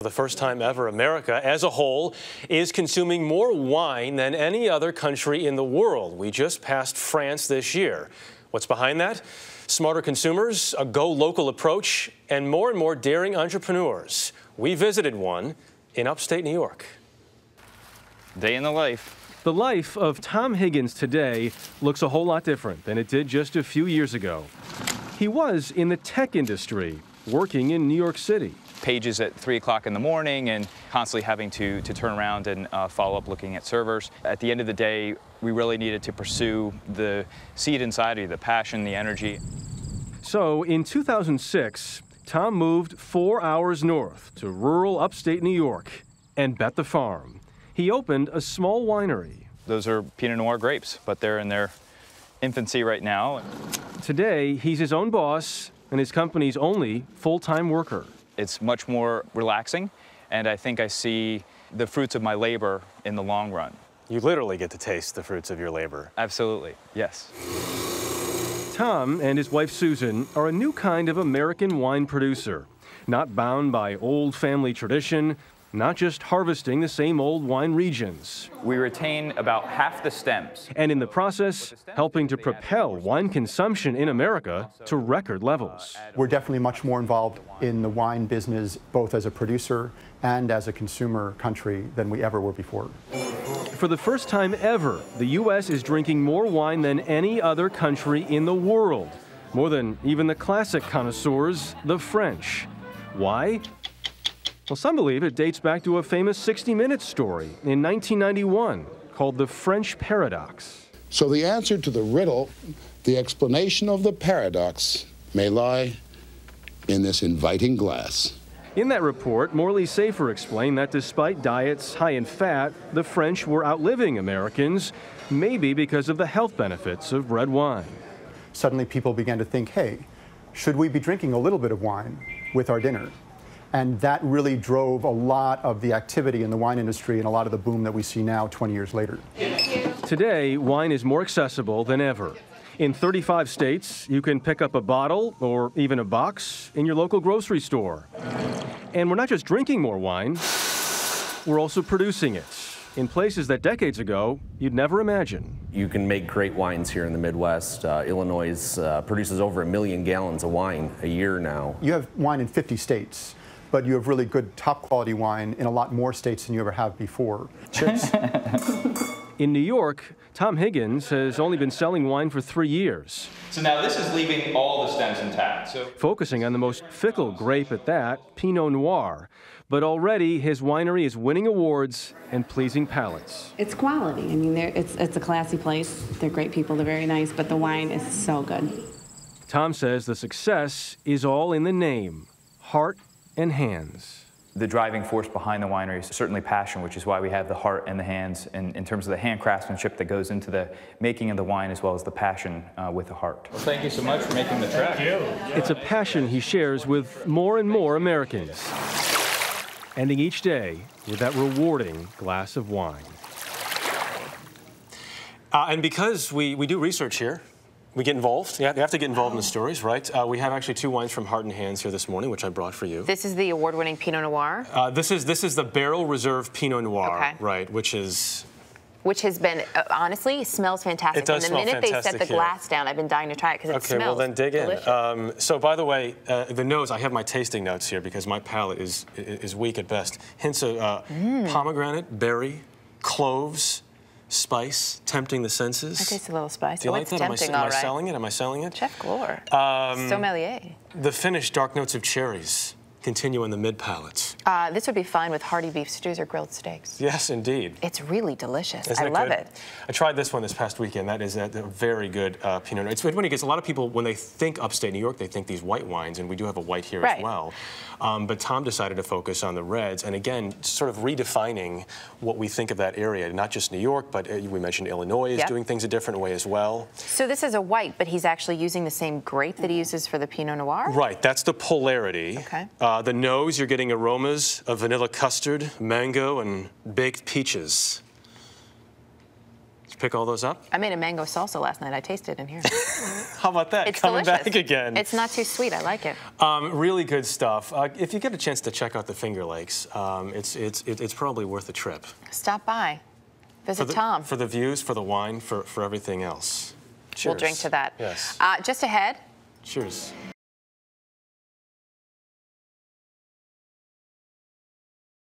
For the first time ever, America as a whole is consuming more wine than any other country in the world. We just passed France this year. What's behind that? Smarter consumers, a go-local approach, and more daring entrepreneurs. We visited one in upstate New York. Day in the life. The life of Tom Higgins today looks a whole lot different than it did just a few years ago. He was in the tech industry, working in New York City. Pages at 3 o'clock in the morning and constantly having to turn around and follow up looking at servers. At the end of the day, we really needed to pursue the seed inside of you, the passion, the energy. So in 2006, Tom moved 4 hours north to rural upstate New York and bet the farm. He opened a small winery. Those are Pinot Noir grapes, but they're in their infancy right now. Today, he's his own boss and his company's only full-time worker. It's much more relaxing, and I think I see the fruits of my labor in the long run. You literally get to taste the fruits of your labor. Absolutely, yes. Tom and his wife Susan are a new kind of American wine producer, not bound by old family tradition, not just harvesting the same old wine regions. We retain about half the stems. And in the process, helping to propel wine consumption in America to record levels. We're definitely much more involved in the wine business, both as a producer and as a consumer country, than we ever were before. For the first time ever, the U.S. is drinking more wine than any other country in the world. More than even the classic connoisseurs, the French. Why? Well, some believe it dates back to a famous 60 Minutes story in 1991 called The French Paradox. So the answer to the riddle, the explanation of the paradox, may lie in this inviting glass. In that report, Morley Safer explained that despite diets high in fat, the French were outliving Americans, maybe because of the health benefits of red wine. Suddenly people began to think, hey, should we be drinking a little bit of wine with our dinner? And that really drove a lot of the activity in the wine industry and a lot of the boom that we see now 20 years later. Today, wine is more accessible than ever. In 35 states, you can pick up a bottle or even a box in your local grocery store. And we're not just drinking more wine, we're also producing it in places that decades ago you'd never imagine. You can make great wines here in the Midwest. Illinois produces over 1 million gallons of wine a year now. You have wine in 50 states, but you have really good top quality wine in a lot more states than you ever have before. Chips. In New York, Tom Higgins has only been selling wine for 3 years. So now this is leaving all the stems intact. Focusing on the most fickle grape at that, Pinot Noir. But already his winery is winning awards and pleasing palates. It's quality. I mean, it's a classy place. They're great people. They're very nice, but the wine is so good. Tom says the success is all in the name, heart and hands. The driving force behind the winery is certainly passion, which is why we have the heart and the hands in terms of the hand craftsmanship that goes into the making of the wine, as well as the passion with the heart. Well, thank you so much for making the trek. It's a passion he shares with more and more Americans, ending each day with that rewarding glass of wine. And because we do research here, we get involved. You have to get involved in the stories, right? We have actually 2 wines from Heart and Hands here this morning, which I brought for you. This is the award-winning Pinot Noir? This is the Barrel Reserve Pinot Noir, okay. Right, which has been, honestly, smells fantastic. It does From the smell minute they fantastic set the here. glass down, I've been dying to try it because it smells Okay, well then dig delicious. in. So by the way, the nose, I have my tasting notes here because my palate is weak at best. Hints of pomegranate, berry, cloves, spice, tempting the senses. I taste a little spice. Do you like that? Am I Right. selling it? Am I selling it? Chef Glor. Sommelier. The finished dark notes of cherries continue in the mid-palates. This would be fine with hearty beef stews or grilled steaks. Yes, indeed. It's really delicious. Isn't I love good? it. I tried this one this past weekend. That is a very good Pinot Noir. It's funny because a lot of people, when they think upstate New York, they think these white wines, and we do have a white here Right. as well. But Tom decided to focus on the reds, and again, sort of redefining what we think of that area. Not just New York, but we mentioned Illinois is doing things a different way as well. So this is a white, but he's actually using the same grape that he uses for the Pinot Noir? Right, that's the polarity. Okay. The nose, you're getting aromas of vanilla custard, mango, and baked peaches. you pick all those up? I made a mango salsa last night. I tasted in here. How about that? It's Coming delicious. back again. It's not too sweet. I like it. Really good stuff. If you get a chance to check out the Finger Lakes, it's probably worth a trip. Stop by. Visit Tom. For the views, for the wine, for everything else. Cheers. We'll drink to that. Yes. Just ahead. Cheers.